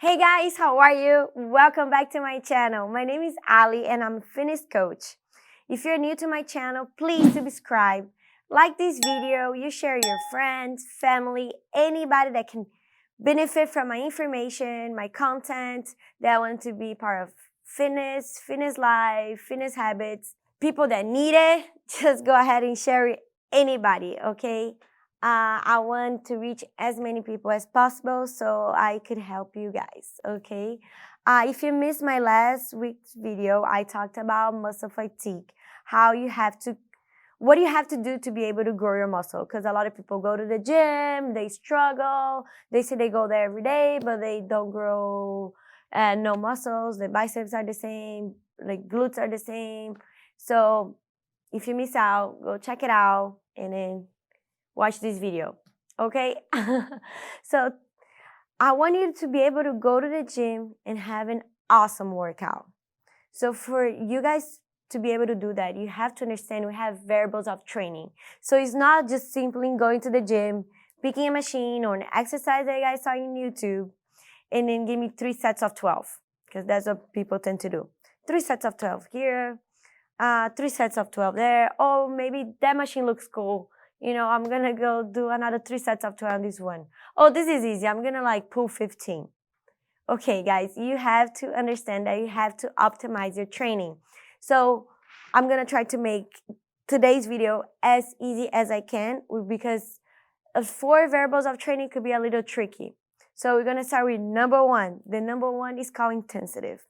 Hey guys, how are you? Welcome back to my channel. My name is Ali and I'm a fitness coach. If you're new to my channel, please subscribe, like this video, you share your friends, family, anybody that can benefit from my information, my content, that want to be part of fitness life, fitness habits, people that need it, just go ahead and share it anybody, okay? I want to reach as many people as possible so I could help you guys, okay? If you missed my last week's video, I talked about muscle fatigue, what you have to do to be able to grow your muscle. Because a lot of people go to the gym, they struggle, they say they go there every day, but they don't grow no muscles. The biceps are the same, like glutes are the same. So if you miss out, go check it out and then watch this video, okay? So I want you to be able to go to the gym and have an awesome workout. So for you guys to be able to do that, you have to understand we have variables of training. So it's not just simply going to the gym, picking a machine or an exercise that you guys saw on YouTube, and then give me 3 sets of 12, because that's what people tend to do. 3 sets of 12 here, 3 sets of 12 there. Oh, maybe that machine looks cool. I'm gonna go do another 3 sets of 12 on this one. Oh, this is easy. I'm gonna pull 15. Okay, guys, you have to understand that you have to optimize your training. So I'm gonna try to make today's video as easy as I can because 4 variables of training could be a little tricky. So we're gonna start with number 1. The number 1 is called intensive.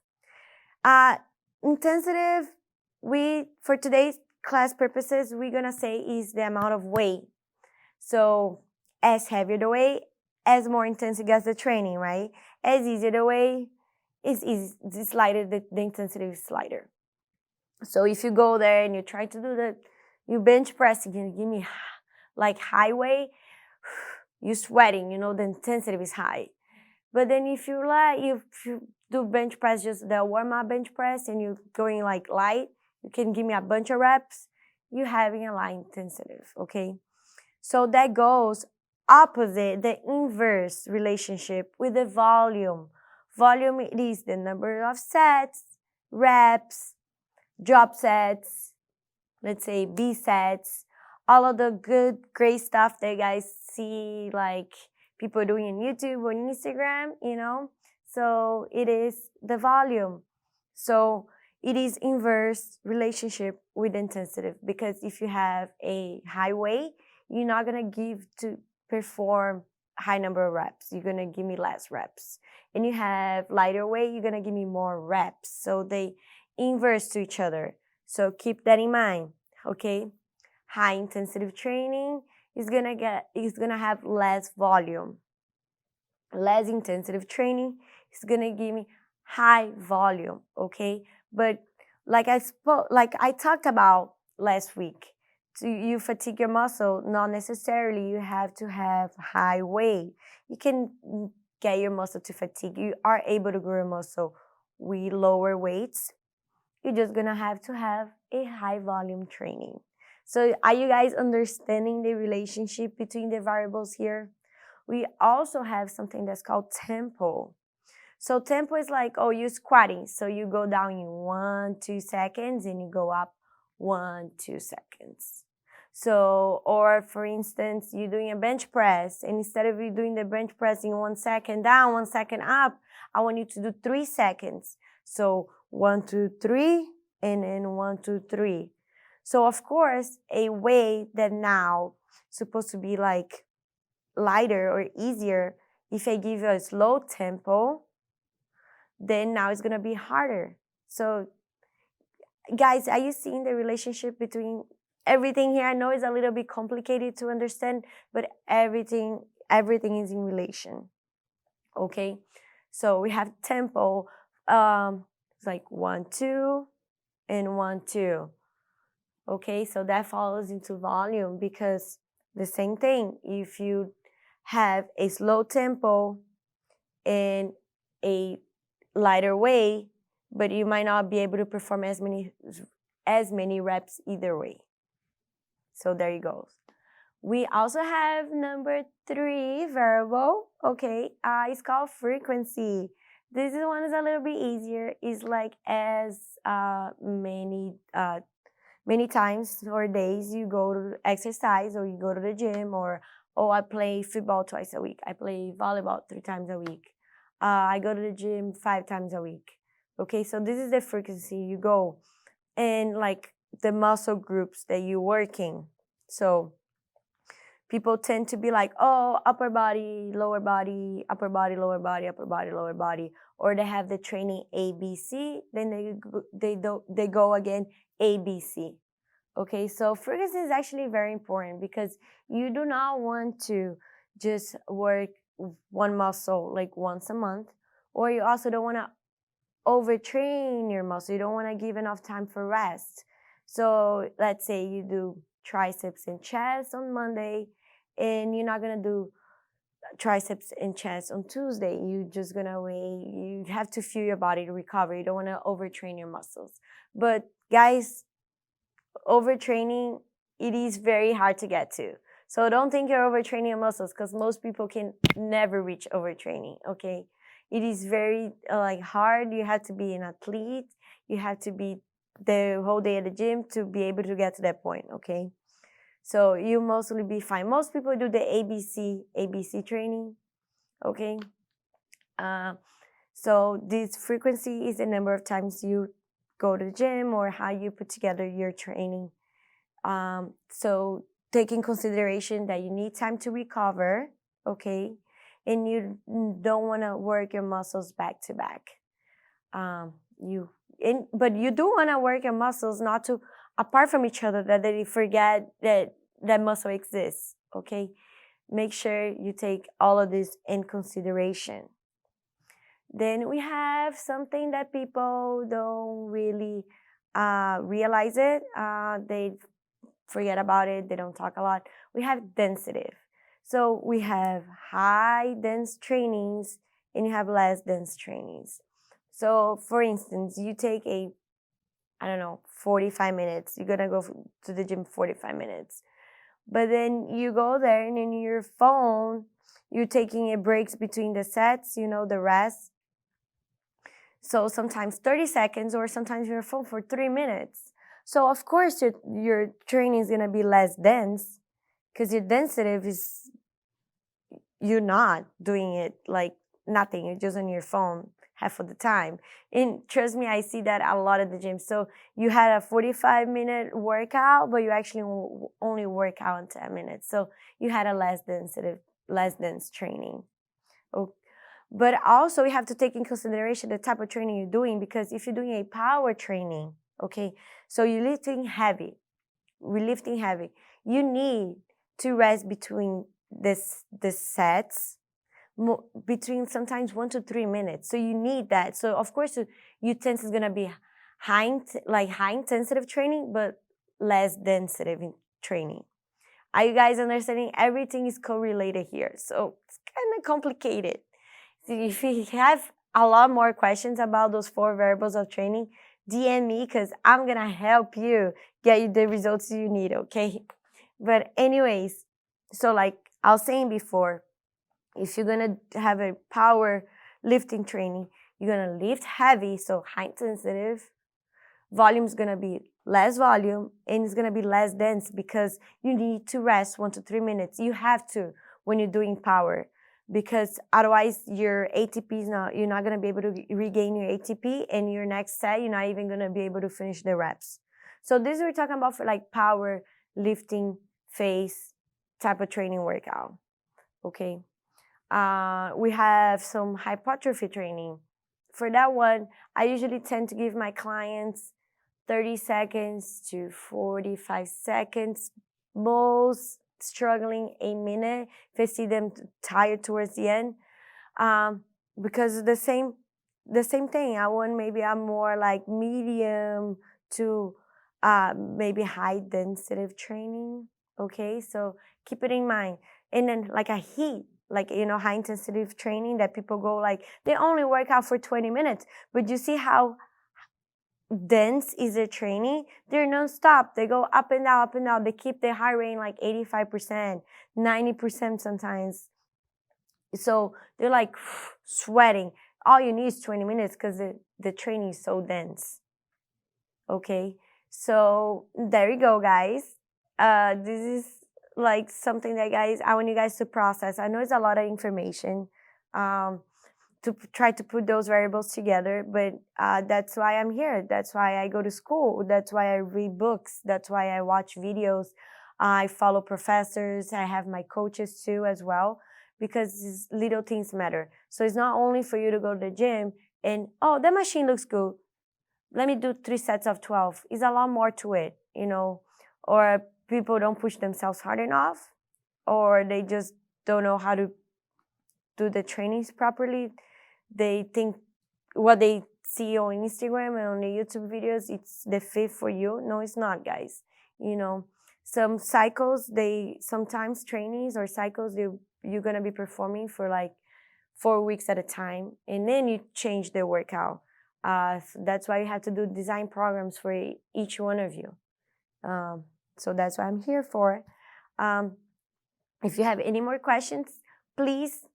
Intensive, for today's class purposes, we're gonna say is the amount of weight. So as heavier the weight, as more intense it gets the training, right? As easier the weight, is lighter, the intensity is lighter. So if you go there and you try to do you bench press, you give me high weight, you're sweating, the intensity is high. But then if you do bench press, just the warm-up bench press, and you're going light, you can give me a bunch of reps, you're having a light intensive, okay? So that goes opposite, the inverse relationship with the volume. Volume, it is the number of sets, reps, drop sets, let's say B sets, all of the great stuff that you guys see people doing on YouTube or Instagram, So it is the volume. So it is inverse relationship with intensity, because if you have a high weight, you're not gonna give to perform high number of reps. You're gonna give me less reps. And you have lighter weight, you're gonna give me more reps. So they inverse to each other. So keep that in mind, okay? High intensity training is gonna have less volume. Less intensive training is gonna give me high volume, okay? But like I talked about last week, you fatigue your muscle, not necessarily you have to have high weight. You can get your muscle to fatigue. You are able to grow your muscle with lower weights. You're just gonna have to have a high volume training. So are you guys understanding the relationship between the variables here? We also have something that's called tempo. So tempo is you're squatting. So you go down in 1-2 seconds and you go up 1-2 seconds. So, or for instance, you're doing a bench press, and instead of you doing the bench press in 1 second down, 1 second up, I want you to do 3 seconds. So 1, 2, 3, and then 1, 2, 3. So of course, a way that now supposed to be lighter or easier, if I give you a slow tempo, then now it's gonna be harder. So guys, are you seeing the relationship between everything here? I know it's a little bit complicated to understand, but everything is in relation, okay? So we have tempo, it's 1, 2, and 1, 2. Okay, so that follows into volume, because the same thing, if you have a slow tempo and a lighter weight, but you might not be able to perform as many reps either way. So there you go. We also have number 3 variable. Okay, it's called frequency. This one is a little bit easier. It's like as many times or days you go to exercise or you go to the gym, or oh, I play football twice a week. I play volleyball 3 times a week. I go to the gym 5 times a week. Okay, so this is the frequency you go, and like the muscle groups that you're working. So people tend to be like, oh, upper body, lower body, upper body, lower body, upper body, lower body, or they have the training ABC, then they go again ABC. Okay, so frequency is actually very important because you do not want to just work one muscle like once a month, or you also don't want to overtrain your muscle. You don't want to give enough time for rest. So let's say you do triceps and chest on Monday, and you're not gonna do triceps and chest on Tuesday. You're just gonna wait. You have to feel your body to recover. You don't want to overtrain your muscles. But guys, overtraining, it is very hard to get to. So don't think you're overtraining your muscles, because most people can never reach overtraining. Okay, it is very like hard. You have to be an athlete. You have to be the whole day at the gym to be able to get to that point. Okay, so you mostly be fine. Most people do the ABC training. Okay, so this frequency is the number of times you go to the gym or how you put together your training. So take in consideration that you need time to recover, okay, and you don't want to work your muscles back to back. But you do want to work your muscles not to apart from each other, that they forget that that muscle exists. Okay, make sure you take all of this in consideration. Then we have something that people don't really realize it. They forget about it. They don't talk a lot. We have densitive. So we have high dense trainings and you have less dense trainings. So for instance, you take a, I don't know, 45 minutes. You're going to go to the gym 45 minutes. But then you go there and in your phone, you're taking a breaks between the sets, you know, the rest. So sometimes 30 seconds or sometimes your phone for 3 minutes. So of course your training is going to be less dense because your densitive is, you're not doing it like nothing. You're just on your phone half of the time. And trust me, I see that a lot at the gym. So you had a 45-minute workout, but you actually only work out in 10 minutes. So you had a less dense training. Okay. But also you have to take in consideration the type of training you're doing, because if you're doing a power training, okay, so you're lifting heavy, you need to rest between the sets, between sometimes 1 to 3 minutes. So you need that. So of course your tense is gonna be high intensive training, but less densitive training. Are you guys understanding? Everything is correlated here, so it's kind of complicated. So if you have a lot more questions about those 4 variables of training, DM me, because I'm going to help you get you the results you need, okay? But anyways, so like I was saying before, if you're going to have a power lifting training, you're going to lift heavy, so high intensive. Volume is going to be less volume, and it's going to be less dense because you need to rest 1 to 3 minutes. You have to when you're doing power, because otherwise your ATP is not, you're not going to be able to regain your ATP, and your next set you're not even going to be able to finish the reps. So this we're talking about for like power lifting phase type of training workout. Okay, we have some hypertrophy training. For that one, I usually tend to give my clients 30 seconds to 45 seconds, most struggling a minute if I see them tired towards the end, because the same thing. I want maybe a more like medium to maybe high density training. Okay, so keep it in mind. And then like a heat, like, you know, high intensity training that people go like they only work out for 20 minutes, but you see how dense is their training, they're non-stop. They go up and down, up and down. They keep their heart rate like 85%, 90% sometimes. So they're like sweating. All you need is 20 minutes because the training is so dense. Okay, so there you go, guys. This is like something that, guys, I want you guys to process. I know it's a lot of information. To try to put those variables together, but that's why I'm here. That's why I go to school. That's why I read books. That's why I watch videos. I follow professors. I have my coaches too as well, because these little things matter. So it's not only for you to go to the gym and, oh, that machine looks good, let me do 3 sets of 12. It's a lot more to it, you know, or people don't push themselves hard enough, or they just don't know how to do the trainings properly. They think what they see on Instagram and on the YouTube videos, it's the fit for you. No, it's not, guys. You know, some cycles, sometimes trainings or cycles, you're going to be performing for like 4 weeks at a time, and then you change the workout. That's why you have to do design programs for each one of you. So that's what I'm here for. If you have any more questions, please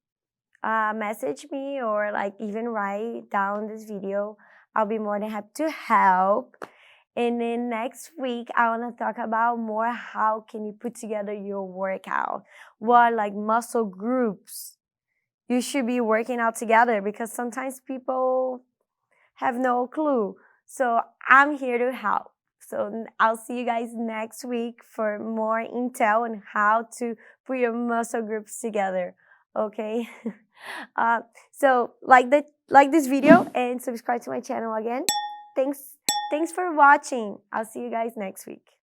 message me, or like even write down this video. I'll be more than happy to help. And then next week, I want to talk about more how can you put together your workout. What like muscle groups you should be working out together, because sometimes people have no clue. So I'm here to help. So I'll see you guys next week for more intel on how to put your muscle groups together. Okay. So like this video and subscribe to my channel again. Thanks for watching. I'll see you guys next week.